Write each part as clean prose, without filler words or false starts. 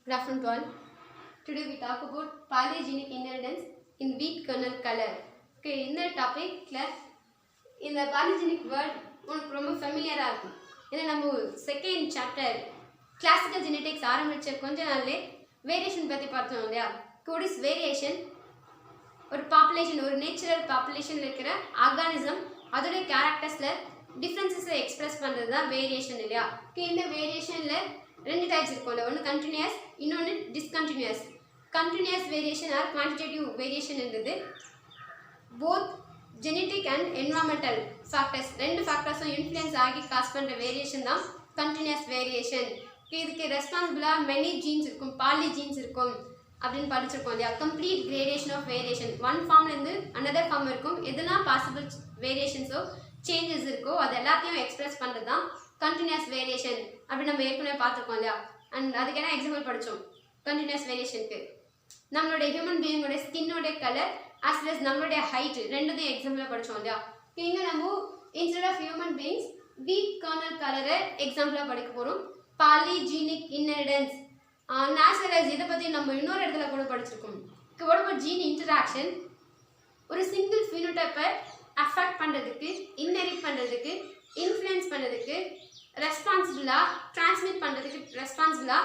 Good afternoon to all. Today we talk about polygenic inheritance in wheat kernel color. Okay, in the topic in the polygenic word உங்களுக்கு ரொம்ப ஃபெமிலியரா இருக்கும். ஏன்னா நம்ம second chapter classical genetics ஆரம்பிச்ச கொஞ்ச நாள்லே variation பத்தி பார்த்தோம் இல்லையா? What is variation? ஒரு பாப்புலேஷன், ஒரு நேச்சுரல் பாப்புலேஷன்ல இருக்கிற ஆர்கானிசம் அதோட கேரக்டர்ஸ்ல டிஃபரன்சஸை எக்ஸ்பிரஸ் பண்றது தான் வேரியேஷன் இல்லையா? இந்த வேரியேஷன்ல ரெண்டு டைப்ஸ் இருக்கும்ல, ஒன்று கண்டினியூஸ், இன்னொன்று discontinuous. Continuous variation or quantitative variation இருந்தது both genetic and environmental factors, ரெண்டு ஃபேக்டர்ஸும் இன்ஃப்ளூயன்ஸ் ஆகி காஸ் பண்ணுற வேரியேஷன் தான் கண்டினியூஸ் வேரியேஷன். இதுக்கு ரெஸ்பான்சிபிளாக மெனி ஜீன்ஸ் இருக்கும், பாலி ஜீன்ஸ் இருக்கும் அப்படின்னு படிச்சிருக்கோம் இல்லையா? Complete gradation of variation, one ஃபார்ம்லேருந்து அனதர் ஃபார்ம் இருக்கும். எதெல்லாம் பாசிபிள் வேரியேஷன்ஸோ சேஞ்சஸ் இருக்கோ அது எல்லாத்தையும் எக்ஸ்பிரஸ் பண்ணுறது தான் கண்டினியூஸ் வேரியேஷன் அப்படின்னு நம்ம ஏற்கனவே பார்த்துருக்கோம் இல்லையா? அண்ட் அதுக்கு என்ன எக்ஸாம்பிள் படித்தோம் கண்டினியூஸ் வேரியேஷனுக்கு? நம்மளுடைய ஹியூமன் பீயிங்கோட ஸ்கின்னோட கலர் ஆஸ் வெல் அஸ் நம்மளுடைய ஹைட் ரெண்டுத்தையும் எக்ஸாம்பிளாக படித்தோம் இல்லையா? இங்கே நம்ம instead of human beings wheat kernel கலரை எக்ஸாம்பிளாக படிக்க போகிறோம். பாலிஜீனிக் இன்ஹெரிடன்ஸ் நேச்சுரலைஸ், இதை பற்றி நம்ம இன்னொரு இடத்துல கூட படிச்சிருக்கோம். what about gene interaction? ஒரு சிங்கிள் ஃபினோடைப்பை அஃபெக்ட் பண்ணுறதுக்கு, இன்ஹெரிட் பண்ணுறதுக்கு, இன்ஃப்ளூயன்ஸ் பண்ணுறதுக்கு, ரெஸ்பான்சிபிளாக ட்ரான்ஸ்மிட் பண்ணுறதுக்கு ரெஸ்பான்சிபிளாக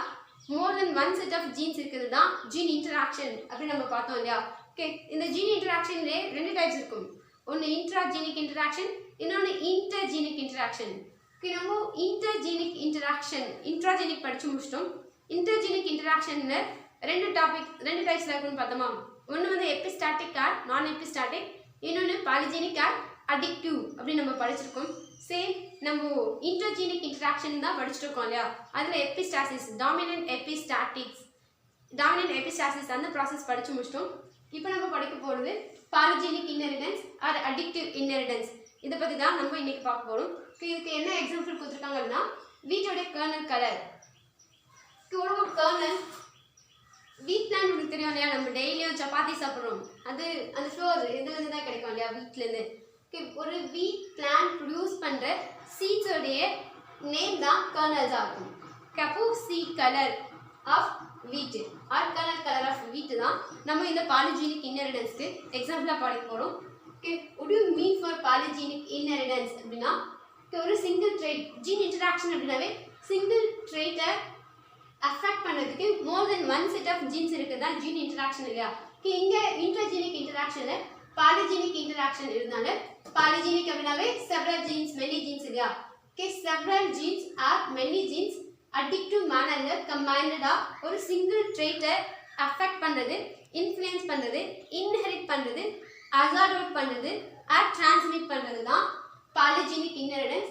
more than one set of genes இருக்குது தான் ஜீன் இன்டராக்ஷன் அப்படின்னு நம்ம பார்த்தோம் இல்லையா? ஓகே, இந்த ஜீன் இன்டராக்ஷன்லேயே ரெண்டு டைப்ஸ் இருக்கும். ஒன்று இன்ட்ராஜீனிக் இன்டராக்ஷன், இன்னொன்று இன்டர்ஜீனிக் இன்டராக்ஷன். ஓகே, நம்ம இன்டர்ஜீனிக் இன்டராக்ஷன் இன்ட்ராஜீனிக் படித்து முடிச்சிட்டோம். இன்டர்ஜீனிக் இன்டராக்ஷனில் ரெண்டு டைப்ஸில் இருக்குன்னு பார்த்தோமா? ஒன்று வந்து எபிஸ்டாட்டிக் ஆர் நான் எபிஸ்டாட்டிக், இன்னொன்று பாலிஜெனிக் ஆர் அடிக்டிவ் அப்படின்னு நம்ம படிச்சிருக்கோம். சேம் நம்ம இன்டர்ஜீனிக் இன்டராக்ஷன் தான் படிச்சிருக்கோம் இல்லையா? அதில் எபிஸ்டாசிஸ், டாமினன்ட் எபிஸ்டாசிஸ் அந்த ப்ராசஸ் படித்து முடிச்சிட்டோம். இப்போ நம்ம படிக்க போகிறது polygenic inheritance R addictive inheritance. இதை பற்றி தான் நம்ம இன்னைக்கு பார்க்க போகிறோம். இதுக்கு என்ன எக்ஸாம்பிள் கொடுத்துருக்காங்கன்னா வீட்டோட கர்னல் கலர். கர்னல் வீட் பிளான் உங்களுக்கு தெரியும் இல்லையா? நம்ம டெய்லியும் சப்பாத்தி சாப்பிட்றோம், அது அந்த ஃப்ளோர் இதுலேருந்து தான் கிடைக்கும் இல்லையா? வீட்லேருந்து. ஒரு வீட் பிளான் ப்ரொடியூஸ் பண்ணுற சீட்ஸோடைய நேம் தான் கர்னல்ஸாக இருக்கும். அப்போ seed colour of wheat or kernel colour of wheat தான் நம்ம இந்த பாலிஜீனிக் இன்ஹெரிடன்ஸ்க்கு எக்ஸாம்பிளாக படிக்க போகிறோம். Okay, what do you mean for polygenic inheritance அப்படின்னா ஒரு சிங்கிள் ட்ரைட், ஜீன் இன்டராக்ஷன் அப்படின்னாவே சிங்கிள் ட்ரைட்டை அஃபெக்ட் பண்ணுறதுக்கு more than one set of genes இருக்குது தான் ஜீன் இன்டராக்ஷன் இல்லையா? இங்கே இன்டர்ஜீனிக் இன்டராக்ஷனில் பாலிஜீனிக் இன்டராக்ஷன் இருந்தால பாலிஜீனிக் அப்படின்னாவே செவரல் ஜீன்ஸ், மெனி ஜீன்ஸ் இல்லையா? Okay, several genes or many genes அடிக்டிவ் மேனரில் கம்பைண்டடாக ஒரு சிங்கிள் ட்ரைட்டை அஃபெக்ட் பண்ணுறது, இன்ஃப்ளூயன்ஸ் பண்ணுறது, இன்ஹெரிட் பண்ணுறது, அசார்ட் அவுட் பண்ணுறது, ஆர் டிரான்ஸ்மிட் பண்ணுறது தான் பாலிஜீனிக் இன்ஹெரிடன்ஸ்.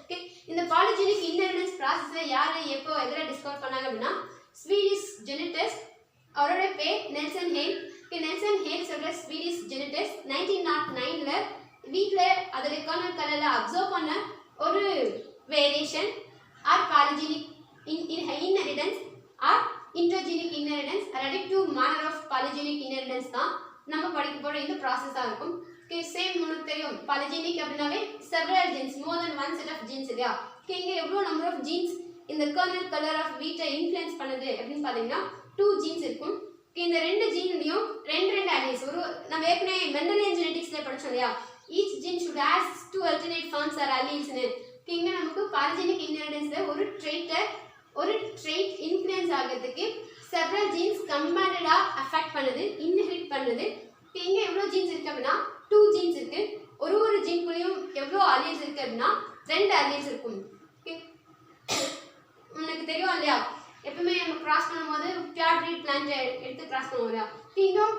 ஓகே, இந்த பாலிஜெனிக் இன்ஹெரிடன்ஸ் ப்ராசஸை யார் எப்போ எதில் டிஸ்கவர் பண்ணாங்க அப்படின்னா ஸ்வீடிஷ் ஜெனடிஸ்ட், அவரோட பேர் நெல்சன் ஹேல். நெல்சன் ஹேல்ஸோட ஸ்வீடிஷ் ஜெனடிஸ்ட் 1909 வீட்டில் அதோட கர்னல் கலரில் அப்சர்வ் பண்ண ஒரு variation or polygenic inheritance or intergenic inheritance அடிக்டிவ் மேனர் ஆஃப் பாலிஜெனிக் இன்ஹெரிடன்ஸ் தான் நம்ம படிக்க போகிற இந்த ப்ராசஸாக இருக்கும். சேம் உங்களுக்கு தெரியும் பாலிஜெனிக் அப்படின்னாவே several genes, more than one set of genes இல்லையா? இங்கே எவ்வளோ நம்பர் ஆஃப் ஜீன்ஸ் இந்த கர்னல் கலர் ஆஃப் வீட்டை இன்ஃப்ளூயன்ஸ் பண்ணுது அப்படின்னு பார்த்தீங்கன்னா 2 ஜீன்ஸ் இருக்கும். இந்த ரெண்டு ஜீன்லையும் ரெண்டு அலீல்ஸ், ஒரு நம்ம ஏற்கனவே மெண்டலியன் ஜெனடிக்ஸில் படித்தோம் இல்லையா? Each gene should has 2 alternate forms or அலீல்ஸ்னு. இங்கே நமக்கு பாலிஜெனிக் இன்ஹெரிடன்ஸில் ஒரு ட்ரெயிட் இன்ஃப்ளூயன்ஸ் ஆகிறதுக்கு செவரல் ஜீன்ஸ் கம்பைண்டடாக அஃபெக்ட் பண்ணுது, இன்ஹெரிட் பண்ணுது. இங்கே எவ்வளோ ஜீன்ஸ் இருக்குது அப்படின்னா 2 ஜீன்ஸ் இருக்குது. ஒரு ஜீன்குள்ளேயும் எவ்வளோ அலீல்ஸ் இருக்குது அப்படின்னா 2 அலீல்ஸ் இருக்கும். உனக்கு தெரியும் இல்லையா? எப்பவுமே நம்ம கிராஸ் பண்ணும்போது பியூர் பிரீட் பிளான்ட் எடுத்து கிராஸ் பண்ணுவோம் இல்லையா? இன்னும்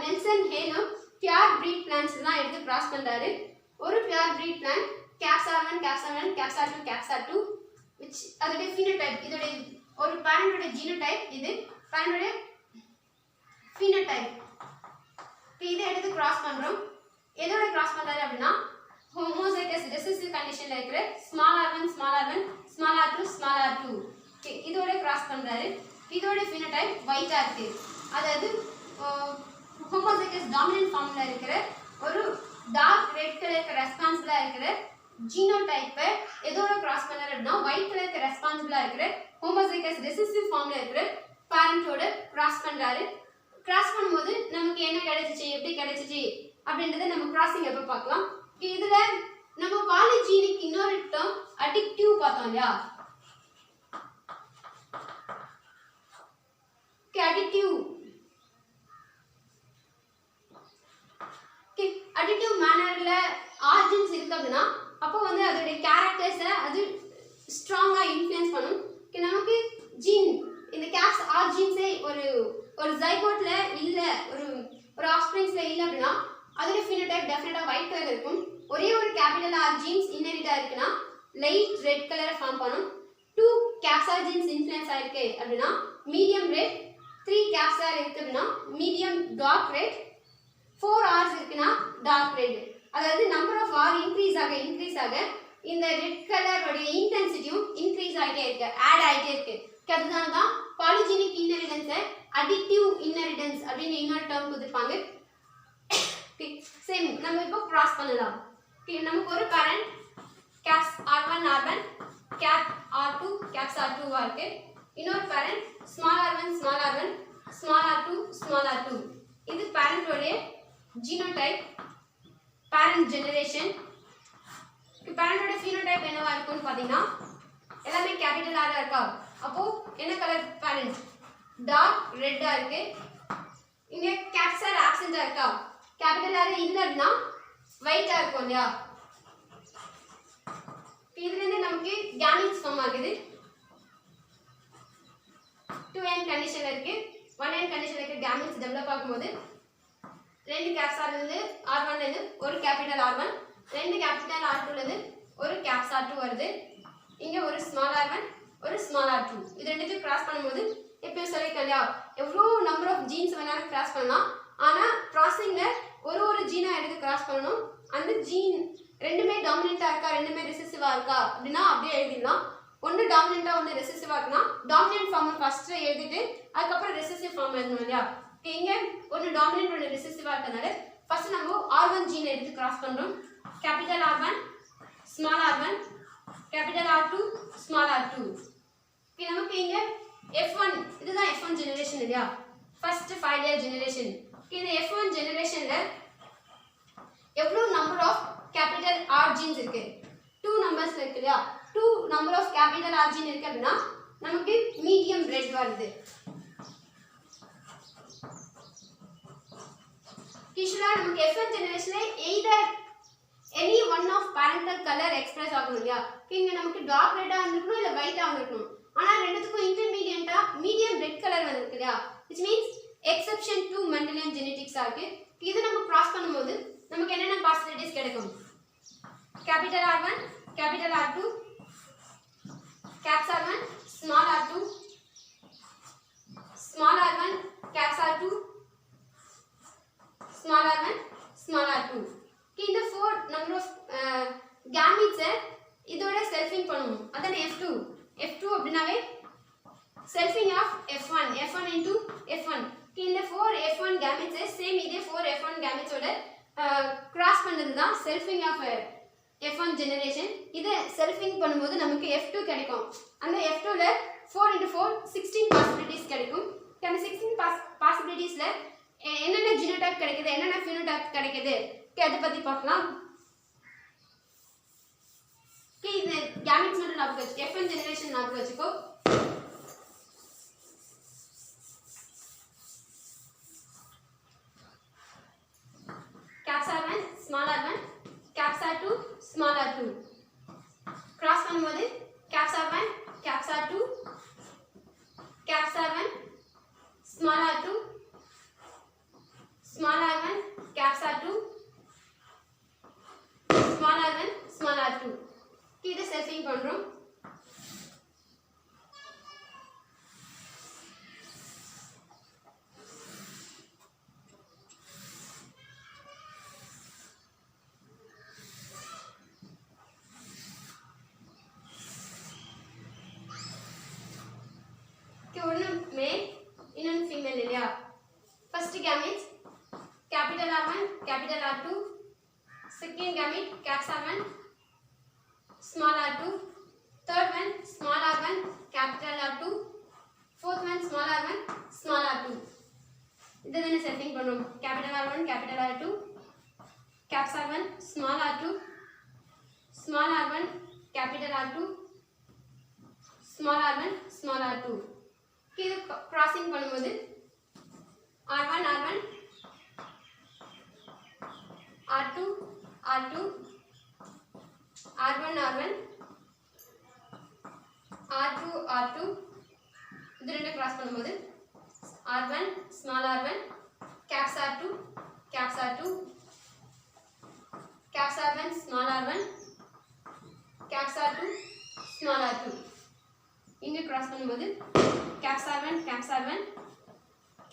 நெல்சன் ஹேலும் பியூர் பிரீட் பிளான்ட்ஸ் தான் எடுத்து கிராஸ் பண்ணுறாரு. ஒரு பியூர் பிரீட் பிளான்ட் கேப்சார்1, கேப்சார்1, கேப்சார்2, கேப்சார்2 விச் அதோடைய ஃபீனோடைப், இதோடைய ஒரு பேரண்டோட ஜீனோடைப், இது பேரண்டோட ஃபீனோடைப். இதை எடுத்து கிராஸ் பண்ணுறோம். எதோட கிராஸ் பண்ணுறாரு அப்படின்னா ஹோமோசைகஸ் ரெசசிவ் கண்டிஷனில் இருக்கிற small r1, small r1, small r2, small r2 இதோட கிராஸ் பண்ணுறாரு. இதோட ஃபீனோடைப் ஒயிட்டாக இருக்குது. அதாவது ஹோமோசைகஸ் டாமினன்ட் ஃபார்மில் இருக்கிற ஒரு டார்க் ரெட் கலருக்கு ரெஸ்பான்சிபிளாக இருக்கிற ஜீனோடைப்பை எதோட கிராஸ் பண்ணாரு அப்படின்னா ஒயிட் கலருக்கு ரெஸ்பான்சிபிளா இருக்கிற ஹோமோசைகஸ் ரெசிசிவ் ஃபார்ம்ல இருக்கிற பேரண்டோட கிராஸ் பண்றாரு. கிராஸ் பண்ணும்போது நமக்கு என்ன கிடைச்சிச்சு, எப்படி கிடைச்சிச்சு அப்படின்றத நம்ம கிராசிங் எப்ப பார்க்கலாம். இதுல நம்ம பாலிஜீனிக் இன்னொரு டேர்ம் அடிக்டிவ் பார்த்தோம் இல்லையா. அடிக்டிவ் அடிக்டிவ் மேனர்ல ஆர்ஜின்ஸ் இருக்கு அப்படின்னா அப்போ வந்து அதோட கேரக்டர்ஸை அது ஸ்ட்ராங்கா இன்ஃப்ளூயன்ஸ் பண்ணும். நமக்கு ஜீன் இந்த கேப்ஸ் ஆர் ஜீன்ஸே ஒரு ஜைகோட்ல இல்ல, ஒரு ஆஃப்ஸ்பிரிங்ஸ்ல இல்ல அப்படின்னா அதோட phenotype டெஃபினட்டா ஒயிட் கலர் இருக்கும். ஒரே ஒரு கேபிட்டல் ஆர் ஜீன்ஸ் இன்ஹெரிட்டா இருக்குன்னா லைட் ரெட் கலரை ஃபார்ம் பண்ணும். 2 கேப்சார் ஜீன்ஸ் இன்ஃப்ளூயன்ஸ் ஆயிருக்கு அப்படின்னா மீடியம் ரெட், 3 கேப்சார் இருக்கு அப்படின்னா மீடியம் டார்க் ரெட், 4 ஆர்ஸ் இருக்குன்னா டார்க் ரெட். அதாவது நம்பர் ஆஃப் ஆர் இன்க்ரீஸ் ஆக இந்த ரெட் கலரோட இன்டென்சிட்டியும் இன்க்ரீஸ் ஆகிட்டே இருக்கு, ஆட் ஆகிட்டே இருக்கு. அதனால தான் பாலிஜெனிக் இன்ஹெரிடன்ஸை அடிக்டிவ் இன்ஹெரிடன்ஸ் அப்படின்னு இன்னொரு டேர்ம் கொடுத்துருப்பாங்க. சேம் நம்ம இப்போ கிராஸ் பண்ணலாம். நமக்கு ஒரு parent caps R1 R1 gap R2 caps R2 இருக்கு. இன்னொரு parent small r1 small r2 small r2. இது பேரண்டோட ஜீனோடைப், பேரண்ட் ஜெனரேஷன். பேரண்டோட ஃபீனோடைப் என்னவா இருக்கும்னு பார்த்தீங்கன்னா எல்லாமே கேபிட்டல் ஆர் இருக்கா. அப்போ என்ன கலர் பேரண்ட், டார்க் ரெட்டா இருக்கு. இங்க கேப்சார் ஆப்சென்ட்டா இருக்கா, கேபிட்டல் ஆர் இல்லைன்னா ஒயிட்டா இருக்கும் இல்லையா. இதுல இருந்து நமக்கு கேமிட்ஸ் ஃபார்ம் ஆகுது. 2n கண்டிஷன்ல இருக்கு. 1n கண்டிஷன்ல இருக்க கேமிட்ஸ் டெவலப் ஆகும்போது ரெண்டு கேப்சார்ல இருந்து R1 ல இருந்து ஒரு கேபிட்டல் R1, ரெண்டு கேபிட்டல் R2 ல இருந்து ஒரு கேப்ஸ் R2 வருது. இங்க ஒரு ஸ்மால் r1 ஒரு ஸ்மால் r2. இது ரெண்டுத்தையும் கிராஸ் பண்ணும்போது எப்போ சொல்லிருக்கேன் இல்லையா, எவ்வளோ நம்பர் ஆஃப் ஜீன்ஸ் வேணாலும் கிராஸ் பண்ணலாம். ஆனா கிராசிங்ல ஒரு ஜீனா எடுத்து கிராஸ் பண்ணணும். அந்த ஜீன் ரெண்டுமே டாமினண்டா இருக்கா, ரெண்டுமே ரெசிசிவா இருக்கா அப்படின்னா அப்படியே எழுதிடலாம். ஒன்று டாமினண்டா ஒன்று ரெசிசிவா இருக்குன்னா டாமினன்ட் ஃபார்ம் ஃபர்ஸ்ட் எழுதிட்டு அதுக்கப்புறம் ரெசிசிவ் ஃபார்ம் எழுதணும் இல்லையா. இங்க ஒன்று டாமினன்ட் ஒன்று ரெசிசிவா இருக்கனால ஃபர்ஸ்ட் நம்ம R1 ஜீனை எடுத்து கிராஸ் பண்றோம். Capital R1 small r1 capital R2 small r2. நமக்கு இங்க F1 இதுதான் F1 ஜெனரேஷன் இல்லையா, ஃபர்ஸ்ட் 5 இயர் ஜெனரேஷன். இந்த F1 ஜெனரேஷன்ல எவ்வளவு number of capital R genes இருக்கு, 2 நம்பர்ஸ் இருக்கு இல்லையா. 2 number of capital R gene இருக்கு அப்படின்னா நமக்கு மீடியம் ரெட் வருது. கிஷுரா நமக்கு F1 ஜெனரேஷன்ல either any one of parental colour express ஆகணும் இல்லையா. இங்க நமக்கு டார்க் ரெட்டா இருக்கணும் இல்ல ஒயிட்டா இருக்கணும். ஆனா ரெண்டுத்துக்கும் இன்டர்மீடியட்டா மீடியம் ரெட் கலர் வந்திருக்கு இல்லையா. which means exception to Mendelian genetics இருக்கு. இது நம்ம கிராஸ் பண்ணும்போது நமக்கு என்னென்ன பாசிபிலிட்டிஸ் கிடைக்கும், capital R1 capital R2 caps R1 small r2 small r1 caps R2 small r1 small r2. இந்த 4 நம்பர் ஆஃப் கேமிட்ஸ் இதோட செல்ஃபிங் பண்ணணும். அதான் F2 அப்படினாவே selfing of F1 into F1. இந்த 4 F1 கேமிட்ஸ் சேம் இதே 4 F1 கேமிட்ஸோட கிராஸ் பண்ணது தான் selfing of F1 generation. இதை செல்ஃபிங் பண்ணும்போது நமக்கு F2 கிடைக்கும். அந்த F2 ல 4 into 4 16 பாசிபிலிட்டிஸ் கிடைக்கும். அந்த 16 பாசிபிலிட்டிஸ்ல என்னென்ன ஜீனோடைப் கிடைக்குது, என்னென்ன ஃபீனோடைப் கிடைக்குது அதை பத்தி பார்க்கலாம். இது கேமிட்ஸ் மட்டும் ஞாபகம் வச்சுக்கோ, F1 ஜெனரேஷன் ஞாபகம் வச்சுக்கோ. Caps R1 small r1 caps R2 small r2. Cross பண்ணும்போது caps R1 caps R2 caps R1 small r2 small r1 caps R2 small r1 small r2. இதை செல்ஃபிங் பண்றோம். ஒன்று மேல் இன்னொன்று ஃபீமேல் இல்லையா. First gamete capital R1 capital R2, second gamete caps R1 setting பண்ணுவோம். Capital R1 capital R2 caps R1 small R2 small R1 capital R2 small R1 small R2. இது crossing பண்ணும்போது R1 R1 R2 R2 R1 R1 R2 R2 இது ரெண்டு cross பண்ணும்போது R1 small R1 caps R2 caps R2 caps R1 small R1 caps R2 small R2 இங்க cross பண்ணும்போது caps R1 caps R1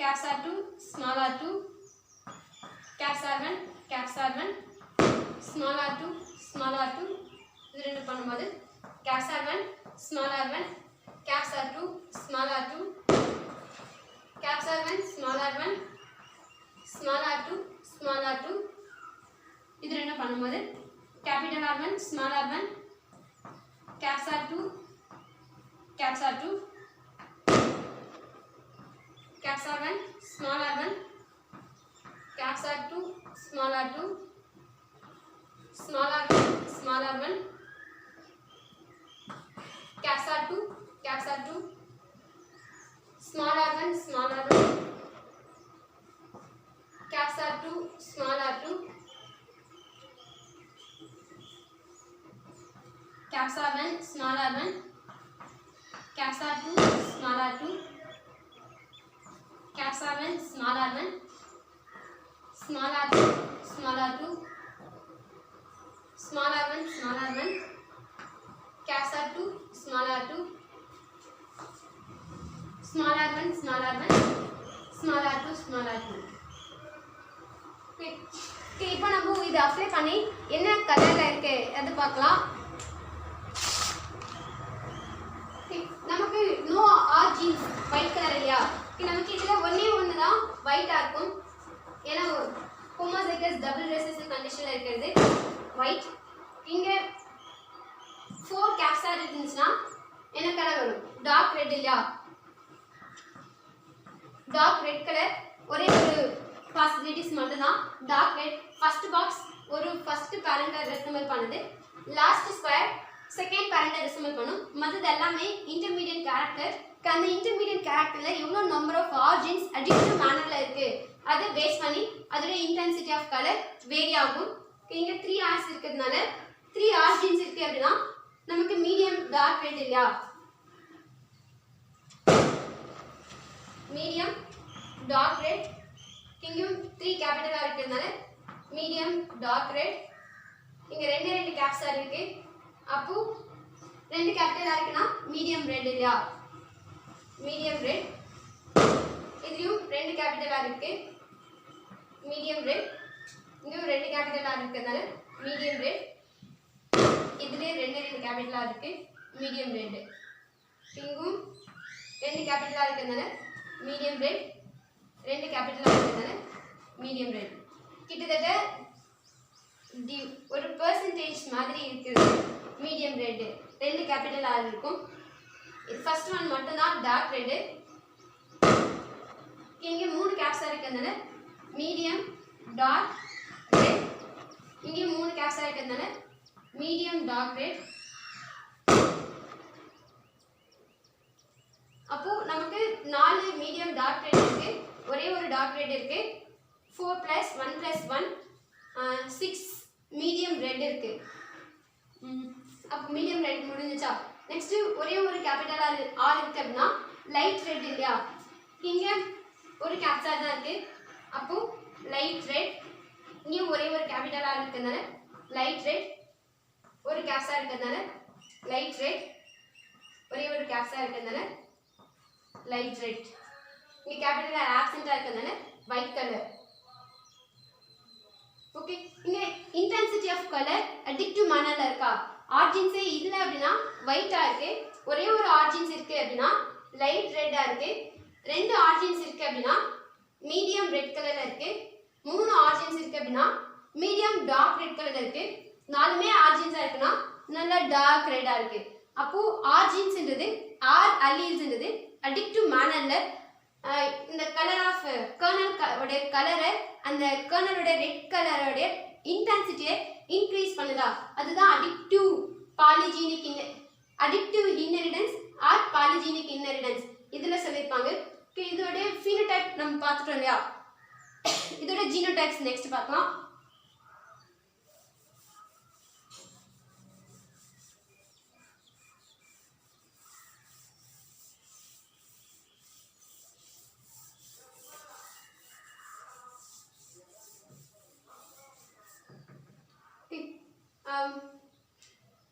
caps R2 small R2 caps R1 caps R1 small R2 small R2 இது ரெண்டு பண்ணும்போது caps R1 small R1 caps R2 small R2 caps R1 small R1 small R2 small R2 இது ரெண்டு பண்ணும்போது capital R1 small R1 caps R2 caps R2 caps R1 small R1 caps R2 small R2 small R1 small R1 caps R2 caps R2 small R1 small R1 caps R2 small R2 caps R1 small R1 caps R2 small R2 caps R1 small R1 small R2 small R2 small R1 small R1 caps R2 small R2 small R1 small R1 small R2 small R2. இப்போ நம்ம இதை apply பண்ணி என்ன கலர்ல இருக்கு அது பார்க்கலாம். நமக்கு no R genes white colour இல்லையா, நமக்கு இதுல ஒண்ணு தான் ஒயிட்டா இருக்கும். ஏன்னா ஹோமோசைகஸ் டபுள் ரெசிசிவ் கண்டிஷன்ல இருக்கிறது ஒயிட். இங்க 4 கேப்ஸா இருந்துச்சுன்னா என்ன கலர் வரும்? டார்க் ரெட் இல்லையா, டார்க் ரெட் கலர். ஒரே ஒரு பாசிபிலிட்டிஸ் மட்டும் தான் டார்க் ரெட். ஃபர்ஸ்ட் பாக்ஸ் ஒரு ஃபர்ஸ்ட் பேரண்டை ரெசம்பிள் பண்ணுது, லாஸ்ட் ஸ்கொயர் செகண்ட் பேரண்டை ரெசம்பிள் பண்ணும். மற்றது எல்லாமே இன்டர்மீடியட் கேரக்டர். அந்த இன்டர்மீடியட் கேரக்டர்ல எவ்வளோ நம்பர் ஆஃப் ஆர்ஜின்ஸ் அடிஷனல் மேனர்ல இருக்கு அதை பேஸ் பண்ணி அதோட இன்டென்சிட்டி ஆஃப் கலர் வேரி ஆகும். இங்க 3 ஆர்ஸ் இருக்கிறதுனால 3 ஆர்ஜின்ஸ் இருக்கு அப்படின்னா நமக்கு மீடியம் டார்க் ரெட் இல்லையா, மீடியம் டார்க் ரெட். இங்கேயும் 3 கேபிட்டலா இருக்கிறதுனால மீடியம் டார்க் ரெட். இங்க ரெண்டு கேப்ஸா இருக்கு, அப்போ 2 கேபிட்டலா இருக்குன்னா மீடியம் ரெட் இல்லையா, மீடியம் ரெட். இதுலயும் 2 கேபிட்டலா இருக்கு, மீடியம் ரெட். இங்கேயும் 2 கேபிட்டலா இருக்கிறதுனால மீடியம் ரெட். இதுலயே 2 கேபிட்டலா இருக்கு, மீடியம் ரெட். இங்கும் 2 கேபிட்டலா இருக்கிறதுனால மீடியம் ரெட், 2 கேபிட்டலா இருக்கிறதுனால மீடியம் ரெட். கிட்டத்தட்ட ஒரு பெர்சன்டேஜ் மாதிரி இருக்குது மீடியம் ரெட். 2 கேபிட்டலா இருக்கும். ஃபர்ஸ்ட் ஒன் மட்டும் தான் டார்க் ரெட். இங்க 3 கேப்ஸா இருக்கிறதுனால மீடியம் டார்க் ரெட். இங்க 3 கேப்ஸா இருக்கிறதுனால மீடியம் டார்க் ரெட். அப்போ நமக்கு 4 மீடியம் டார்க் ரெட் இருக்கு, ஒரே ஒரு டார்க் ரெட் இருக்கு. 4 + 1 + 1 6 மீடியம் ரெட் இருக்கு. அப்போ மீடியம் ரெட் முடிஞ்சுச்சா? நெக்ஸ்ட் ஒரே ஒரு கேபிட்டல் ஆர் இருக்கு அப்படின்னா லைட் ரெட் இல்லையா, இங்க ஒரு கேப்ஸா தான் இருக்கு, அப்போ லைட் ரெட். இங்க ஒரே ஒரு கேபிட்டல் ஆர் இருக்கிறதுனால லைட் ரெட், ஒரு கேப்ஸா இருக்கிறதுனால லைட் ரெட், ஒரே ஒரு கேப்ஸா இருக்கிறதுனால லைட் ரெட். இங்க கேபிட்டல் ஆர் ஆப்சென்ட்டா இருக்கிறதுனால ஒயிட் கலர். ஓகே, இங்க இன்டென்சிட்டி ஆஃப் கலர் அடிக்டிவ் மேனர்ல இருக்கா? ஆர்ஜின்ஸே இல்ல அப்படின்னா ஒயிட்டா இருக்கு, ஒரே ஒரு ஆர்ஜின்ஸ் இருக்கு அப்படின்னா லைட் ரெட்டா இருக்கு, 2 ஆர்ஜின்ஸ் இருக்கு அப்படின்னா மீடியம் ரெட் கலர்ல இருக்கு, 3 ஆர்ஜின்ஸ் இருக்கு அப்படின்னா மீடியம் டார்க் ரெட் கலர்ல இருக்கு, 4மே ஆர்ஜின்ஸா இருக்குன்னா நல்ல டார்க் ரெட்டா இருக்கு. அப்போ ஆர்ஜின்ஸ்ன்றது ஆர் அல்லீல்ஸ்ன்றது அடிக்டிவ் மேனர்ல இந்த கலர் ஆஃப் கர்னல் கலரை அந்த கர்னலோட ரெட் கலரோட இன்டென்சிட்டியை இன்க்ரீஸ் பண்ணுதா, அதுதான் அடிக்டிவ் இன்ஹெரிடன்ஸ் ஆர் பாலிஜெனிக் இன்ஹெரிடன்ஸ் இதில் சொல்லியிருப்பாங்க. இதோட ஃபீனோடைப் நம்ம பார்த்துட்டோம் இல்லையா, இதோட ஜீனோடைப்ஸ் நெக்ஸ்ட் பார்க்கலாம்.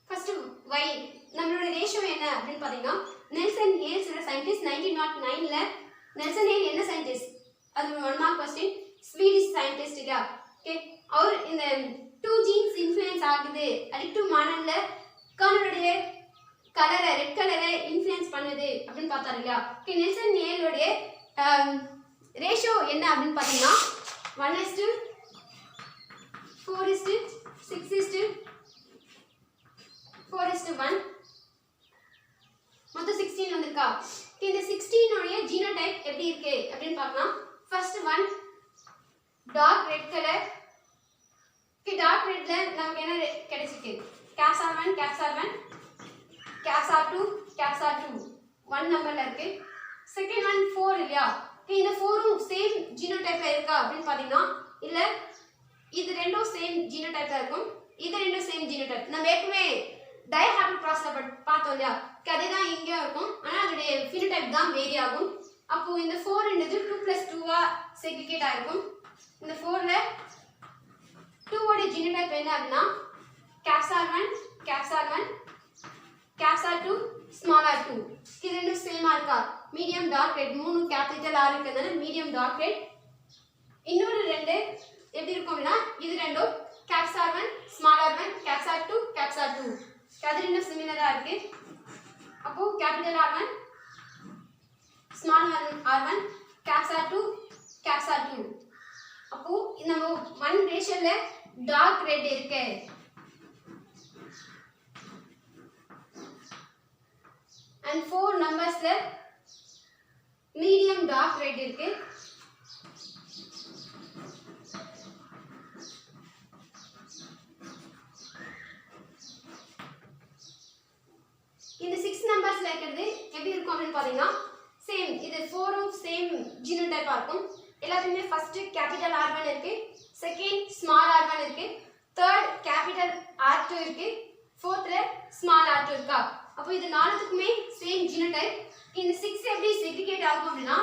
ஃபர்ஸ்ட் வை நம்மளோட ரேஷியோ என்ன அப்படின்னு பார்த்தீங்கன்னா, நெல்சன் ஹேல்ஸோட சயின்டிஸ்ட் 1909ல நெல்சன் ஹேல் என்ன சயின்டிஸ்ட், அது 1 மார்க் கொஸ்டின், ஸ்வீடிஷ் சயின்டிஸ்ட் இல்லையா. ஓகே, அவர் இந்த 2 ஜீன்ஸ் இன்ஃப்ளூயன்ஸ் ஆகுது அடிக்டிவ் மாடல்ல கர்னலுடைய கலரை ரெட் கலரை இன்ஃப்ளூயன்ஸ் பண்ணுது அப்படின்னு பார்த்தாரு இல்லையா. ஓகே, நெல்சன் ஹேலோடைய ரேஷியோ என்ன அப்படின்னு பார்த்தீங்கன்னா 1:4:6:4:1 மொத்தம் 16 வந்திருக்கா. இந்த 16 உடைய ஜீனோடைப் எப்படி இருக்கு அப்படின்னு பார்க்கலாம். First one dark red colour. Dark ரெட்ல நமக்கு என்ன கிடைச்சிருக்கு, CAPS-R1 CAPS-R2 1 நம்பர்ல இருக்கு. செகண்ட் ஒன் 4 இல்லையா. இந்த 4ம் சேம் ஜீனோடைப்ல இருக்கா அப்படின்னு பார்த்தீங்கன்னா இல்ல, இது ரெண்டும் சேம் ஜீனோடைப்ல இருக்கும், இது ரெண்டும் சேம் ஜீனோடைப். நம்ம ஏற்கனவே டைஹாப்ளிக் கிராஸ்ல பார்த்தோம் இல்லையா, அதே தான் இங்கேயும் இருக்கும், ஆனால் அதோடைய ஃபினோடைப் தான் வேரி ஆகும். அப்போ இந்த 4ன்றது 2+2 செக்ரிகேட் ஆயிருக்கும். இந்த 4ல 2 ஓட ஜீனோடைப் என்ன அப்படின்னா CAPS-R1 CAPS-R2 r2. இது ரெண்டும் சேமா இருக்கா, medium dark red, 3 capital R இருக்கிறதுனால மீடியம் டார்க் ரெட். இன்னொரு ரெண்டு எப்படி இருக்கும் அப்படின்னா இது ரெண்டும் CAPS-R1 r1 CAPS-R2 அது ரெண்டும் சிமிலரா இருக்கு. அப்போ capital R1 small r1 CAPS-R2 அப்போ நம்ம 1 ரேஷியோல டார்க் ரெட் இருக்கு, and 4 நம்பர்ஸ்ல மீடியம் டார்க் ரெட் இருக்கு. இந்த 6 நம்பர்ஸ்ல இருக்கிறது எப்படி இருக்கும் அப்படின்னு பாத்தீங்கன்னா சேம், இது 4ம் சேம் ஜீனோடைப்பா இருக்கும். எல்லாத்துலயுமே ஃபர்ஸ்ட் கேபிட்டல் R1 இருக்கு, செகண்ட் ஸ்மால் r1 இருக்கு, தேர்ட் கேபிட்டல் R2 இருக்கு, ஃபோர்த்ல ஸ்மால் r2 இருக்கா. அப்போ இது நாலுத்துக்குமே சேம் ஜீனோடைப். இந்த 6 எப்படி செக்ரிகேட் ஆகும் அப்படின்னா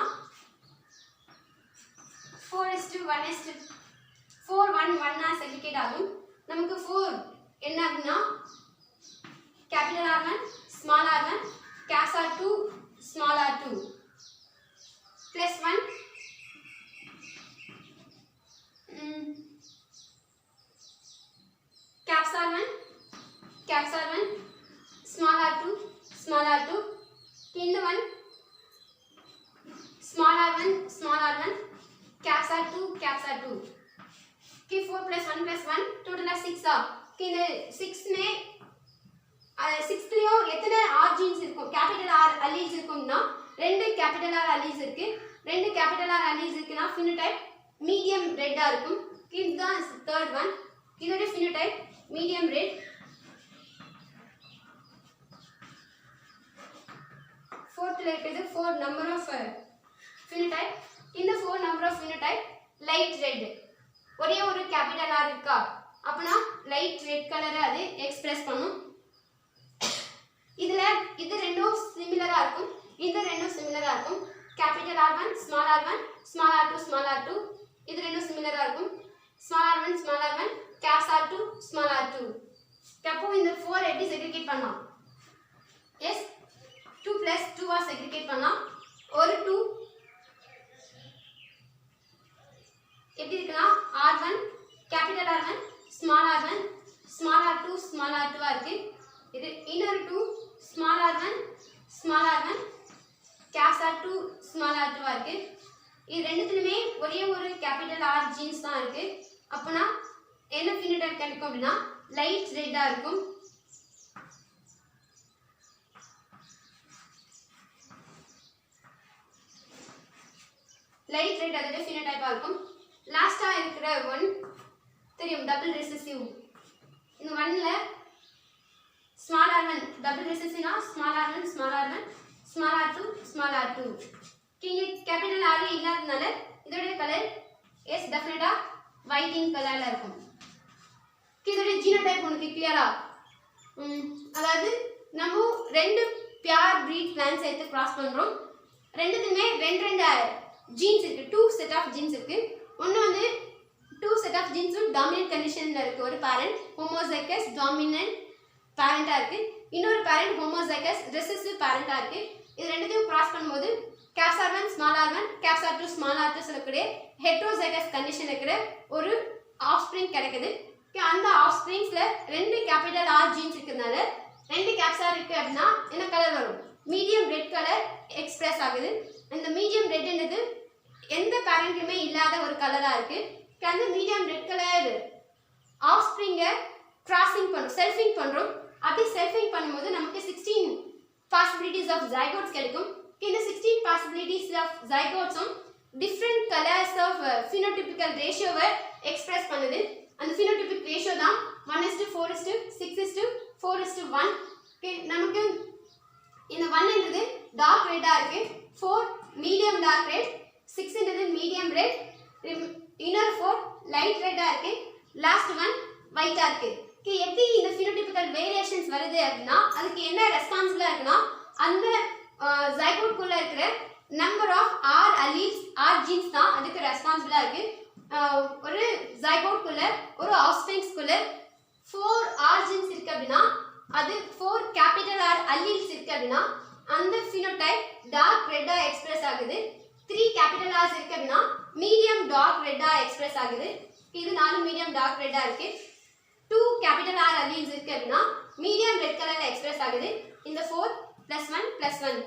4:1:4:1 செக்ரிகேட் ஆகும். நமக்கு 4 என்ன அப்படின்னா capital R1 small r1 CAPS-R2 small r2 plus 1 CAPS-R1 small r2 இந்த one small r1 CAPS-R2 okay 4 plus 1 plus 1 total 6 okay இந்த 6 में 6லயும் எத்தனை R genes இருக்கும், capital R alleles இருக்கும்னா ரெண்டு capital R alleles இருக்கு, ரெண்டு capital R alleles இருக்குனா phenotype medium red ஆ இருக்கும். இதுதான் third one, இதோட phenotype medium red. fourth ல இருக்குது 4 number of phenotype. இந்த 4 number of phenotype light red, ஒரே ஒரு capital R இருக்கா அப்பனா light red color அது எக்ஸ்பிரஸ் பண்ணும். இதுல இது ரெண்டும் சிமிலரா இருக்கும், இந்த ரெண்டும் சிமிலரா இருக்கும். Capital R1 small r1 small r2 இது ரெண்டும் சிமிலரா இருக்கும். Small r1 CAPS-R2 small r2. அப்போ இந்த 4 எப்படி செக்ரிகேட் பண்ணலாம், எஸ் 2 plus 2 ஆ செக்ரிகேட் பண்ணலாம். ஒரு 2 எப்படி இருக்குன்னா R1 capital R1 small r1 small r2 ஆ இருக்கு. இது இன்னொரு 2 small r1 CAPS-R2 small r2 ஆ இருக்கு. இது ரெண்டுத்துலயுமே ஒரே ஒரு கேபிட்டல் R ஜீன்ஸ் தான் இருக்கு. அப்பனா என்ன phenotype கிடைக்கும் அப்படினா லைட் ரெட்டா இருக்கும். லைட் ரெட் அதோட phenotype இருக்கும். லாஸ்டா இருக்கிற ஒன் தெரியும் டபுள் ரெசசிவ். இந்த ஒன்ல small r1 double recessive na small r1 small r1 small r2 small r2. இங்க கேபிட்டல் r இல்லாதனால இதோட கலர் எஸ் டெஃபினட்டா white in கலர்ல இருக்கும். இதோட ஜீனோடைப் உங்களுக்கு கிளியரா? அதாவது நம்ம ரெண்டு பியூர் breed plants எடுத்து கிராஸ் பண்றோம். ரெண்டுத்துமே ரெண்டு ஜீன்ஸ் இருக்கு, டூ செட் ஆஃப் ஜீன்ஸ் இருக்கு. ஒன்னு வந்து டூ செட் ஆஃப் ஜீன்ஸும் டாமினன்ட் கண்டிஷன்ல இருக்கு. ஒரு பேரண்ட் ஹோமோசைகஸ் டாமினன்ட் பேரண்டா இருக்கு, இன்னொரு பேரண்ட் ஹோமோசைகஸ் ரெசசிவ் பேரண்டா இருக்கு. இது ரெண்டுத்தையும் கிராஸ் பண்ணும்போது caps r1 small r1 caps r2 small r2 சொல்லக்கூடிய ஹெட்ரோசைகஸ் கண்டிஷன் இருக்கிற ஒரு ஆஃப்ஸ்பிரிங் கிடைக்குது. அந்த ஆஃப்ஸ்பிரிங்ஸ்ல ரெண்டு கேபிட்டல் R ஜீன்ஸ் இருக்கிறதுனால ரெண்டு கேப்ஸ் R இருக்கு அப்படின்னா என்ன கலர் வரும்? மீடியம் ரெட் கலர் எக்ஸ்பிரஸ் ஆகுது. இந்த மீடியம் ரெட்ன்றது எந்த பேரண்ட்லயுமே இல்லாத ஒரு கலரா இருக்கு. அந்த மீடியம் ரெட் கலர் ஆஃப்ஸ்பிரிங்கை கிராசிங் பண்ணும், செல்ஃபிங் பண்றோம். அப்படி செல்ஃபிங் பண்ணும்போது நமக்கு 16 பாசிபிலிட்டிஸ் ஆஃப் ஜைகோட்ஸ் கிடைக்கும். இந்த 16 பாசிபிலிட்டிஸ் ஆஃப் ஜைகோட்ஸும் டிஃப்ரெண்ட் கலர்ஸ் ஆஃப் ஃபினோடைபிக்கல் ரேஷியோவை எக்ஸ்பிரஸ் பண்ணுது. அந்த ஃபினோடைபிக் ரேஷியோ தான் 1:4:6:4:1. நமக்கு இந்த 1ன்றது டார்க் ரெட்டா இருக்கு, 4 மீடியம் டார்க் ரெட், 6ன்றது மீடியம் ரெட், இன்னொரு 4 லைட் ரெட்டா இருக்கு, லாஸ்ட் ஒன் ஒயிட்டா இருக்கு. எப்படி இந்த phenotypical வேரியேஷன்ஸ் வருது அப்படின்னா அதுக்கு என்ன ரெஸ்பான்சிபிளா இருக்குன்னா அந்த ஜைகோட் குள்ள இருக்கிற number of R alleles R genes தான் அதுக்கு ரெஸ்பான்சிபிளா இருக்கு. ஒரு ஜைகோட் குள்ள ஒரு ஆஃப்ஸ்பிரிங்ஸ் குள்ள 4 R genes இருக்கு அப்படின்னா அது 4 கேபிட்டல் R alleles இருக்கு அப்படின்னா அந்த phenotype டார்க் ரெட்டா எக்ஸ்பிரஸ் ஆகுது. 3 கேபிட்டல் R's இருக்கு அப்படின்னா மீடியம் டார்க் ரெட்டா எக்ஸ்பிரஸ் ஆகுது. இது 4 மீடியம் டார்க் ரெட்டா இருக்கு. 2 capital R alleles இருக்கு அப்படின்னா மீடியம் ரெட் கலர்ல எக்ஸ்பிரஸ் ஆகுது. இந்த 4 + 1 + 1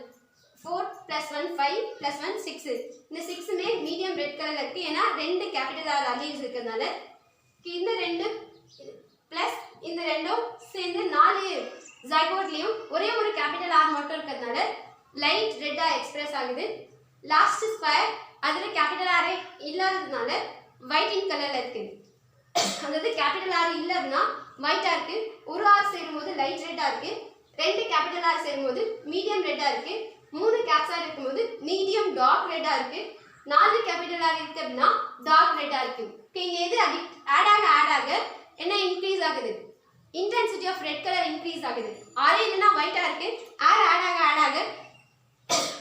4 + 1 5 + 1 6. இந்த 6மே மீடியம் ரெட் கலர்ல இருக்கு. ஏன்னா ரெண்டு கேபிட்டல் R alleles இருக்கிறதுனால இந்த ரெண்டு பிளஸ் இந்த ரெண்டும் சேர்ந்து 4 ஜைகோட்லயும் ஒரே ஒரு கேபிட்டல் R மட்டும் இருக்கிறதுனால லைட் ரெட்டா எக்ஸ்பிரஸ் ஆகுது. லாஸ்ட் ஸ்கொயர் அதுல கேபிட்டல் R இல்லாததுனால ஒயிட் இன் கலர்ல இருக்கு. அதாவது கேபிட்டல் R இல்ல அப்படின்னா ஒயிட்டா இருக்கு, ஒரு R சேரும்போது லைட் ரெட்டா இருக்கு, ரெண்டு கேபிட்டல் R சேரும்போது மீடியம் ரெட்டா இருக்கு, 3 கேப்ஸ் R இருக்கும்போது மீடியம் டார்க் ரெட்டா இருக்கு, 4 கேபிட்டல் R இருக்கு அப்படின்னா டார்க் ரெட்டா இருக்கு. இங்க எது ஆட் ஆக என்ன இன்க்ரீஸ் ஆகுது? Intensity of red colour increase ஆகுது. R இல்லைன்னா ஒயிட்டா இருக்கு, ஆட் ஆக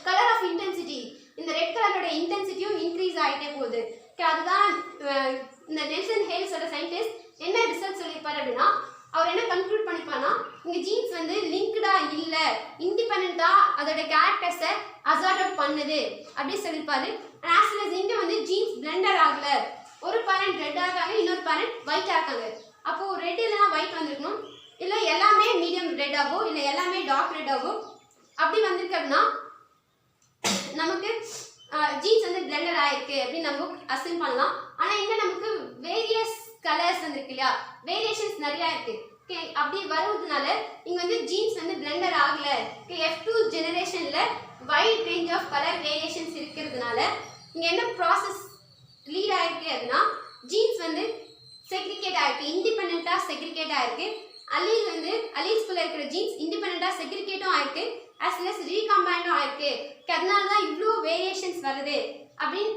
கலர் ஆஃப் இன்டென்சிட்டி இந்த ரெட் கலரோட இன்டென்சிட்டியும் இன்க்ரீஸ் ஆகிட்டே போகுது. அதுதான் இந்த நெல்சன் ஹேல்ஸோட சயின்டிஸ்ட் என்ன ரிசல்ட் சொல்லியிருப்பாரு அப்படின்னா அவர் என்ன கன்க்ளூட் பண்ணிப்பானா இங்க ஜீன்ஸ் வந்து லிங்க்டா இல்ல, இண்டிபெண்டா அதோட கேரக்டர்ஸை அசார்ட் பண்ணுது அப்படி சொல்லியிருப்பாரு. ஆஸ் இங்க வந்து ஜீன்ஸ் பிளெண்டர் ஆகல, ஒரு பேரண்ட் ரெட் ஆகாங்க, இன்னொரு பேரண்ட் ஒயிட் ஆகாங்க. அப்போ ரெட் இல்லைன்னா ஒயிட் வந்திருக்கணும், இல்லை எல்லாமே மீடியம் ரெட் ஆகும், இல்லை எல்லாமே டார்க் ரெட் ஆகும். அப்படி வந்திருக்கு அப்படின்னா நமக்கு ஜீன்ஸ் வந்து பிளெண்டர் ஆயிருக்கு அப்படின்னு நம்ம அசியூம் பண்ணலாம். ஆனா இங்க நமக்கு வேரியஸ் கலர்ஸ் வந்துருக்கு இல்லையா, வேரியேஷன்ஸ் நிறைய இருக்கு. அப்படி வருவதனால இங்க வந்து ஜீன்ஸ் வந்து பிளெண்டர் ஆகல. F2 ஜெனரேஷன்ல wide range of colour variations இருக்கிறதுனால இங்க என்ன ப்ராசஸ் லீட் ஆயிருக்கு அப்படின்னா ஜீன்ஸ் வந்து செக்ரிகேட் ஆயிருக்கு, இண்டிபெண்டா செக்ரிகேட் ஆயிருக்கு. அலீல்ஸ்குள்ள இருக்கிற ஜீன்ஸ் இண்டிபெண்டா செக்ரிகேட்டும் ஆயிருக்கு, as well as ரீகம்பைண்டும் ஆயிருக்கு. அதனால தான் இவ்வளோ வேரியேஷன்ஸ் வருது அப்படின்னு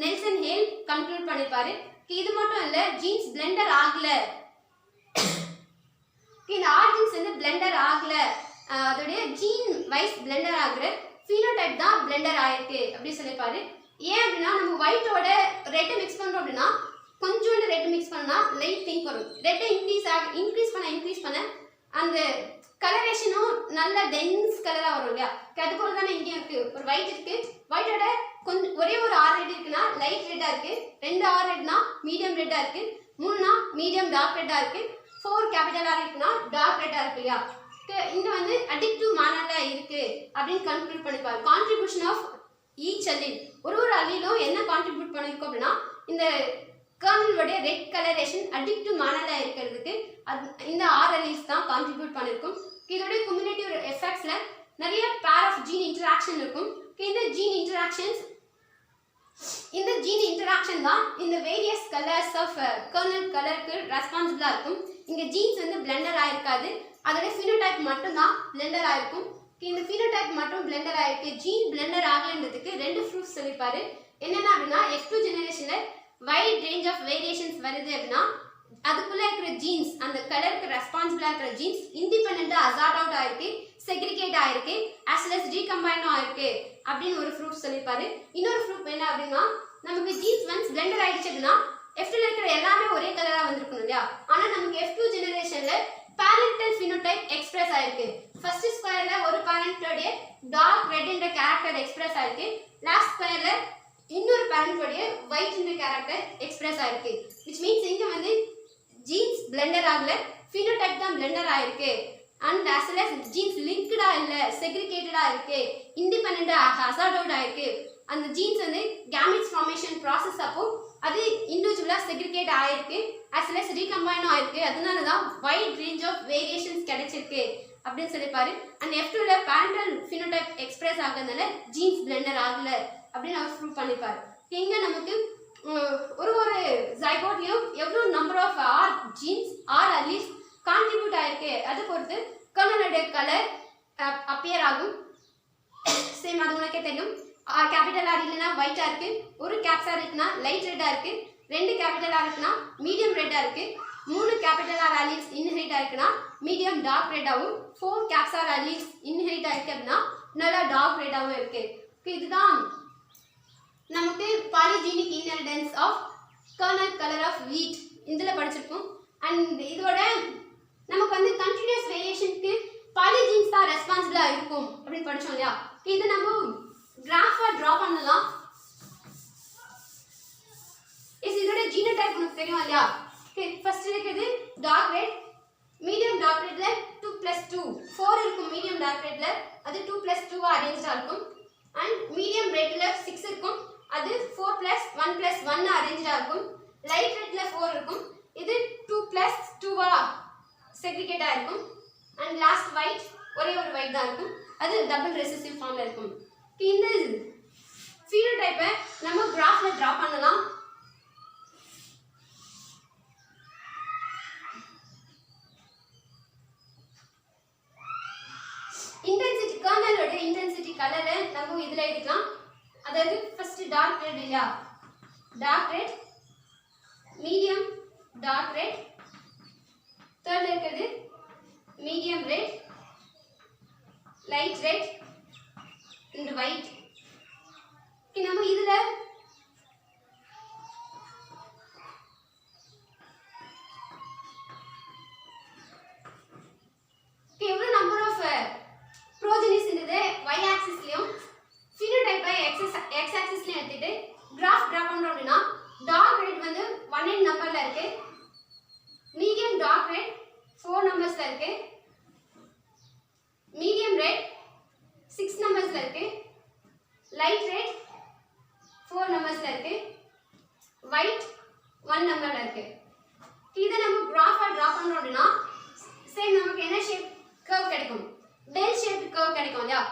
நெல்சன் ஹேல் கன்க்ளூட் பண்ணிருப்பாரு. இது மட்டும் இல்ல, ஜீன்ஸ் பிளெண்டர் ஆகல, இந்த ஆர்ஜின்ஸ் வந்து பிளெண்டர் ஆகல, அதோடைய ஜீன் வைஸ் பிளெண்டர் ஆகுற ஃபீனோடைப் தான் பிளெண்டர் ஆயிருக்கு அப்படி சொல்லிருப்பாரு. ஏன் அப்படின்னா நம்ம ஒயிட்டோட ரெட்டை மிக்ஸ் பண்றோம் அப்படின்னா கொஞ்சோண்டு ரெட் மிக்ஸ் பண்ணா லைட் பிங்க் வரும். ரெட்டை இன்க்ரீஸ் பண்ண அந்த கலரேஷனும் நல்ல டென்ஸ் கலரா வரும் இல்லையா. அது போல தானே இங்கேயும் இருக்கு. ஒரு ஒயிட் இருக்கு, ஒயிட்டோட கொஞ்சம் ஒரே ஒரு R ரெட் இருக்குன்னா லைட் ரெட்டா இருக்கு, 2 R ரெட்னா மீடியம் ரெட்டா இருக்கு, 3னா மீடியம் டார்க் ரெட்டா இருக்கு, 4 கேபிட்டல் R இருக்குன்னா டார்க் ரெட்டா இருக்கு இல்லையா. இங்க வந்து அடிக்டிவ் மேனர்ல இருக்கு அப்படின்னு கன்க்ளூட் பண்ணிப்பாரு. கான்ட்ரிபியூஷன் ஆஃப் ஈச் அல்லீல், ஒரு அல்லீலும் என்ன கான்ட்ரிபியூட் பண்ணிருக்கோம் அப்படின்னா இந்த கர்னலுடைய ரெட் கலரேஷன் அடிக்டிவ் மேனர்ல இருக்கிறதுக்கு இந்த R alleles தான் கான்ட்ரிபியூட் பண்ணிருக்கும். இதோட குமுலேட்டிவ் எஃபெக்ட்ஸ்ல நிறைய பேர் ஆஃப் ஜீன் இன்டராக்ஷன் இருக்கும். இந்த ஜீன் இன்டராக்ஷன்ஸ் இந்த ஜீன் இன்டராக்ஷன் தான் இந்த வேரியஸ் கலர்ஸ் ஆஃப் கர்னல் கலருக்கு ரெஸ்பான்சிபிளா இருக்கும். இங்க ஜீன்ஸ் வந்து பிளெண்டர் ஆயிருக்காது, அதோட ஃபினோடைப் மட்டும் தான் பிளெண்டர் ஆயிருக்கும். இந்த ஃபினோடைப் மட்டும் பிளெண்டர் ஆயிருக்கு, ஜீன் பிளெண்டர் ஆகலன்றதுக்கு ரெண்டு ப்ரூஃப் சொல்லிப்பாரு. என்னன்னா அப்படின்னா F2 ஜெனரேஷன்ல வைட் ரேஞ்ச் ஆஃப் வேரியேஷன்ஸ் வருது அப்படின்னா அதுக்குள்ள இருக்கிற ஜீன்ஸ், அந்த கலருக்கு ரெஸ்பான்சிபிளா இருக்கிற ஜீன்ஸ் இண்டிபெண்டா அசார்ட் அவுட் ஆயிருக்கு, செக்ரிகேட் ஆயிருக்கு, as well as ரீகம்பைன் ஆயிருக்கு அப்படின்னு ஒரு ப்ரூஃப் சொல்லிப்பாரு. இன்னொரு ப்ரூஃப் என்ன அப்படின்னா நமக்கு ஜீன்ஸ் ஒன்ஸ் பிளெண்டர் ஆயிடுச்சு அப்படின்னா F2ல இருக்கிற எல்லாமே ஒரே கலரா வந்திருக்கணும் இல்லையா. ஆனா நமக்கு F2 ஜெனரேஷன்ல parental phenotype எக்ஸ்பிரஸ் ஆயிருக்கு. ஃபர்ஸ்ட் ஸ்கொயர்ல ஒரு பேரண்டோட டார்க் ரெட் என்ற கேரக்டர் எக்ஸ்பிரஸ் ஆயிருக்கு, லாஸ்ட் ஸ்கொயர்ல இன்னொரு பேரண்டோட ஒயிட் என்ற கேரக்டர் எக்ஸ்பிரஸ் ஆயிருக்கு. which means இங்க வந்து ஜீன்ஸ் பிளெண்டர் ஆகல, phenotype தான் பிளெண்டர் ஆயிருக்கு. and as well as genes லிங்க்டா இல்ல, செக்ரிகேட்டடா இருக்கு, இண்டிபெண்டன்ட்டா ஹசார்ட் அவுட் ஆயிருக்கு. அந்த ஜீன்ஸ் வந்து கேமெட்ஸ் ஃபார்மேஷன் process அப்போ அது இண்டிவிஜுவலா செக்ரிகேட் ஆயிருக்கு, as well as ரீகம்பைன் ஆயிருக்கு. அதனால தான் வைட் ரேஞ்ச் ஆஃப் வேரியேஷன்ஸ் கிடைச்சிருக்கு அப்படின்னு சொல்லிப்பாரு. and F2ல parental phenotype எக்ஸ்பிரஸ் ஆகிறதுனால ஜீன்ஸ் பிளெண்டர் ஆகல அப்படின்னு அவர் ப்ரூவ் பண்ணிப்பாரு. இங்க நமக்கு ஒரு ஜைகோட்லயும் எவ்வளவு number of R genes or alleles contribute ஆயிருக்கு அதை பொறுத்து கர்னலோட கலர் அப்பியர் ஆகும். சேம் அது உனக்கே தெரியும். கேபிட்டல் ஆர் இல்லைன்னா ஒயிட்டா இருக்கு, ஒரு கேப்ஸ் ஆர் இருக்குன்னா லைட் ரெட்டா இருக்கு, ரெண்டு கேபிட்டல் ஆர் இருக்குன்னா மீடியம் ரெட்டா இருக்கு, மூணு கேபிட்டல் ஆர் அல்லீல்ஸ் இன்ஹெரிட் ஆயிருக்குன்னா மீடியம் டார்க் ரெட்டாவும், 4 கேப்ஸ் ஆர் அல்லீல்ஸ் இன்ஹெரிட் ஆயிருக்கு அப்படின்னா நல்லா டார்க் ரெட்டாவும் இருக்கு. இதுதான் நமக்கு polygenic inheritance of kernel colour of wheat இதுல படிச்சிருக்கோம். அண்ட் இதோட நமக்கு வந்து கண்டினியூஸ் வேரியேஷனுக்கு பாலிஜீன்ஸ் தான் ரெஸ்பான்சிபிளா இருக்கும் அப்படின்னு படிச்சோம் இல்லையா. இது நம்ம கிராஃபா டிரா பண்ணலாம். இதோட ஜீனோடைப் உனக்கு தெரியும் இல்லையா. ஃபர்ஸ்ட் இருக்குது டார்க் ரெட், மீடியம் டார்க் ரெட்ல 2+2 4 இருக்கும். மீடியம் டார்க் ரெட்ல அது 2+2 அரேஞ்ச்டா இருக்கும். அண்ட் மீடியம் ரெட்ல 6 இருக்கும், அது 4+1+1 அரேஞ்ச்டா இருக்கும். லைட் ரெட்ல 4 இருக்கும், இது 2+2 செக்ரிகேட்டா இருக்கும். அண்ட் லாஸ்ட் ஒயிட் ஒரே ஒரு ஒயிட் தான் இருக்கும், அது டபுள் ரெசிசிவ் ஃபார்ம்ல இருக்கும். இந்த ஃபீனோடைப்பை நம்ம கிராஃப்ல டிரா பண்ணலாம். இன்டென்சிட்டி கர்னலோட இன்டென்சிட்டி கலரை நம்ம இதுல எடுக்கலாம். அதாவது ஃபர்ஸ்ட் டார்க் ரெட் இல்லையா, dark red, medium dark red, தேர்ட்ல இருக்குது medium red, light red and white. நம்ம இதுல எவ்வளவு நம்பர் ஆஃப் ப்ரோஜெனிஸ் இருந்தது y ஆக்சிஸ்லயும் phenotype x ஆக்சிஸ்லயும் எடுத்துட்டு கிராஃப் டிரா பண்றோம் அப்படின்னா டார்க் ரெட் வந்து 1 நம்பர்ல இருக்கு, மீடியம் டார்க் ரெட் 4 நம்பர்ஸ்ல இருக்கு, மீடியம் ரெட் 6 நம்பர்ஸ்ல இருக்கு, லைட் ரெட் 4 நம்பர்ஸ்ல இருக்கு, ஒயிட் 1 நம்பர்ல இருக்கு. இதை நம்ம கிராஃபா டிரா பண்றோம் அப்படின்னா சேம் நமக்கு என்ன ஷேப் கர்வ் கிடைக்கும், பெல் ஷேப்ட் கர்வ் கிடைக்கும் இல்லையா.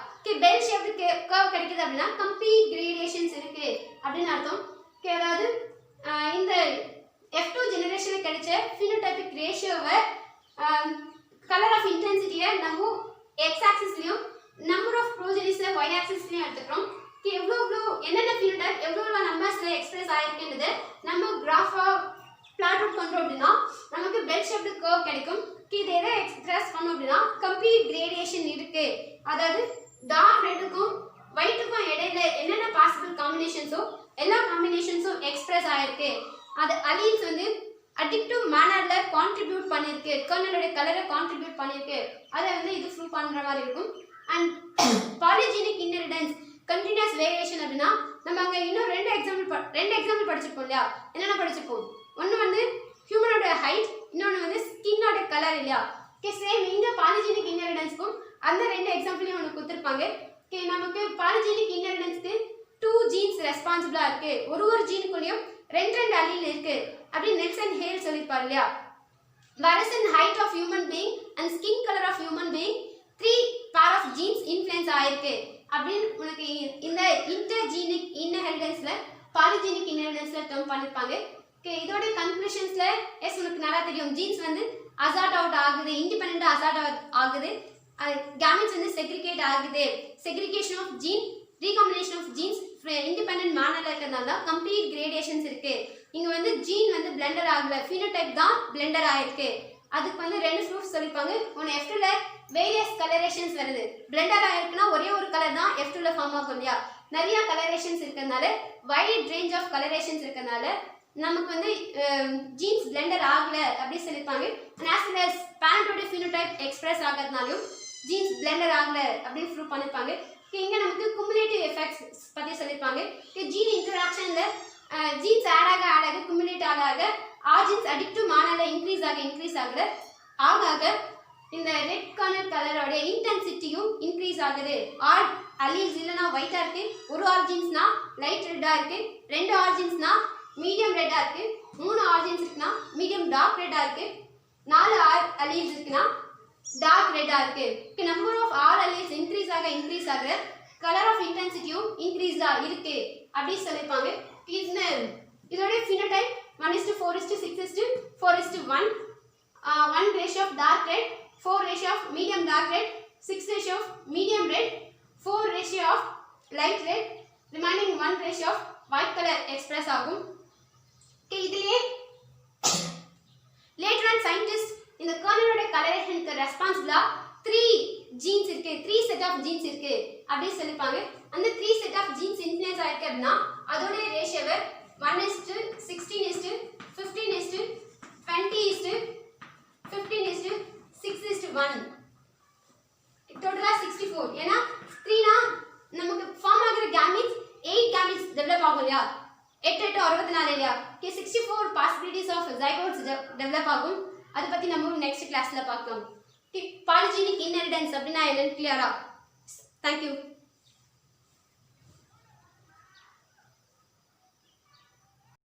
பெல் ஷேப்ட் கர்வ் கிடைக்குது அப்படின்னா கம்ப்ளீட் கிரேடியேஷன்ஸ் இருக்கு அப்படின்னு அர்த்தம். அதாவது இந்த F2 ஜெனரேஷன்ல கிடைச்ச phenotypic ரேஷியோவை கலர் ஆஃப் இன்டென்சிட்டியை நம்ம x ஆக்சிஸ்லயும் நம்பர் ஆஃப் ப்ரோஜெனிஸ்ல y ஆக்சிஸ்லயும் எடுத்துக்கிறோம். எவ்வளவு என்னென்ன phenotype எவ்வளவு நம்பர்ஸ்ல எக்ஸ்பிரஸ் ஆயிருக்குன்றது நம்ம கிராஃபா பிளாட் அவுட் பண்றோம் அப்படின்னா நமக்கு பெல் ஷேப்ட் கர்வ் கிடைக்கும். இது எதை எக்ஸ்பிரஸ் பண்ணோம் அப்படின்னா கம்ப்ளீட் கிரேடியேஷன் இருக்கு. அதாவது டார்க் ரெட்டுக்கும் ஒயிட்டுக்கும் இடையில என்னென்ன பாசிபிள் காம்பினேஷன்ஸோ எல்லா காம்பினேஷன்ஸும் எக்ஸ்பிரஸ் ஆயிருக்கு. அது அலீல்ஸ் வந்து அடிக்டிவ் மேனர்ல கான்ட்ரிபியூட் பண்ணிருக்கு, கர்னலோட கலரை கான்ட்ரிபியூட் பண்ணிருக்கு, அதை வந்து இது ப்ரூவ் பண்ற மாதிரி இருக்கும். And polygenic inheritance continuous variation அப்படின்னா நம்ம அங்க இன்னும் ரெண்டு எக்ஸாம்பிள் படிச்சிருப்போம் இல்லையா. என்னென்ன படிச்சிருப்போம், ஒன்று வந்து ஹியூமனோட ஹைட், இன்னொன்று வந்து ஸ்கின்னோட கலர் இல்லையா. சேம் இங்க பாலிஜெனிக் இன்ஹெரிடன்ஸ்க்கும் அந்த ரெண்டு எக்ஸாம்பிளையும் ஒன்று கொடுத்துருப்பாங்க. நமக்கு பாலிஜெனிக் இன்ஹெரிடன்ஸ்க்கு 2 ஜீன்ஸ் ரெஸ்பான்சிபிளா இருக்கு, ஒரு ஜீனுக்குள்ளேயும் ரெண்டு அலீல் இருக்கு அப்படின்னு நெல்சன் ஹேல் சொல்லியிருப்பார் இல்லையா. whereas in height of human being and skin color of human being 3 pair of genes influence ஆயிருக்கு அப்படின்னு உனக்கு இந்த இன்டர்ஜீனிக் இன்ஹெரிடன்ஸ்ல பாலிஜெனிக் இன்ஹெரிடன்ஸ்ல டேர்ம் பண்ணிருப்பாங்க. ஓகே, இதோட கன்க்ளூஷன்ஸ்ல எஸ் உனக்கு நல்லா தெரியும், ஜீன்ஸ் வந்து அசார்ட் அவுட் ஆகுது, இண்டிபெண்டன்ட்டா அசார்ட் அவுட் ஆகுது, கேமெட்ஸ் வந்து செக்ரிகேட் ஆகுது, segregation of gene, recombination of genes independent மேனர்ல இருக்கிறதுனால தான் கம்ப்ளீட் கிரேடேஷன்ஸ் இருக்கு. இங்க வந்து ஜீன் வந்து பிளெண்டர் ஆகல, phenotype தான் பிளெண்டர் ஆயிருக்கு. அதுக்கு வந்து ரெண்டு ப்ரூஃப் சொல்லிருப்பாங்க. ஒன்னு F2ல வேரியஸ் கலரேஷன்ஸ் வருது, பிளெண்டர் ஆயிருக்குன்னா ஒரே ஒரு கலர் தான் F2ல ஃபார்ம் ஆகும் இல்லையா, நிறைய கலரேஷன்ஸ் இருக்கிறதுனால வைட் ரேஞ்ச் ஆஃப் கலரேஷன்ஸ் இருக்கிறதுனால நமக்கு வந்து ஜீன்ஸ் பிளெண்டர் ஆகல அப்படி சொல்லிருப்பாங்க. as well as parentோட phenotype எக்ஸ்பிரஸ் ஆகிறதுனாலும் ஜீன்ஸ் பிளெண்டர் ஆகல அப்படின்னு ப்ரூவ் பண்ணிருப்பாங்க. இங்க நமக்கு குமுலேட்டிவ் எஃபெக்ட்ஸ் பத்தி சொல்லிருப்பாங்க. ஜீன் இன்டராக்ஷன்ல ஜீன்ஸ் ஆட் ஆக குமுலேட் ஆக ஆர்ஜின்ஸ் அடிக்டிவ் மானர்ல இன்க்ரீஸ் ஆக இந்த ரெட் கர்னல் கலரோட இன்டென்சிட்டியும் இன்க்ரீஸ் ஆகுது. ஆல் அலீல்ஸ் இல்லைனா ஒயிட்டா இருக்கு, ஒரு ஆர்ஜின்ஸ்னா லைட் ரெட்டா இருக்கு, ரெண்டு ஆர்ஜின்ஸ்னா மீடியம் ரெட்டா இருக்கு, மூணு ஆர்ஜின்ஸ் இருக்குன்னா மீடியம் டார்க் ரெட்டா இருக்கு, நாலு அலீல்ஸ் இருக்குன்னா டார்க் ரெட்டா இருக்கு. Number of all alleles increase ஆக கலர் ஆஃப் இன்டென்சிட்டியும் இன்க்ரீஸா இருக்கு அப்படி சொல்லிருப்பாங்க. இதோட phenotype 1:4:6:4:1, 1 ratio of dark red, 4 ratio of medium dark red, 6 ratio of medium red, 4 ratio of light red, remaining 1 ratio of white color express ஆகும். இதுலயே later on scientists இந்த கர்னலோட கலரேஷனுக்கு ரெஸ்பான்சிபிளா 3 ஜீன்ஸ் இருக்கு, 3 செட் ஆஃப் ஜீன்ஸ் இருக்கு அப்படி சொல்லிருப்பாங்க. அந்த 3 set of jeans influence ஆயிருக்கு அப்படின்னா அதோட ரேஷியோவை 1:16:15:20:15:6:1 டோட்டலா 64. ஏன்னா 3னா நமக்கு ஃபார்ம் ஆகிற கேமெட்ஸ் 8 கேமெட்ஸ் டெவலப் ஆகும் இல்லையா, 8 64 இல்லையா. 64 பாசிபிலிட்டிஸ் ஆஃப் ஜைகோட்ஸ் டெவலப் ஆகும். அதை பத்தி நம்ம நெக்ஸ்ட் கிளாஸ்ல பார்க்கலாம். பாலிஜெனிக் இன்ஹெரிடன்ஸ் அப்படின்னா என்னன்னு கிளியரா? தேங்க்யூ.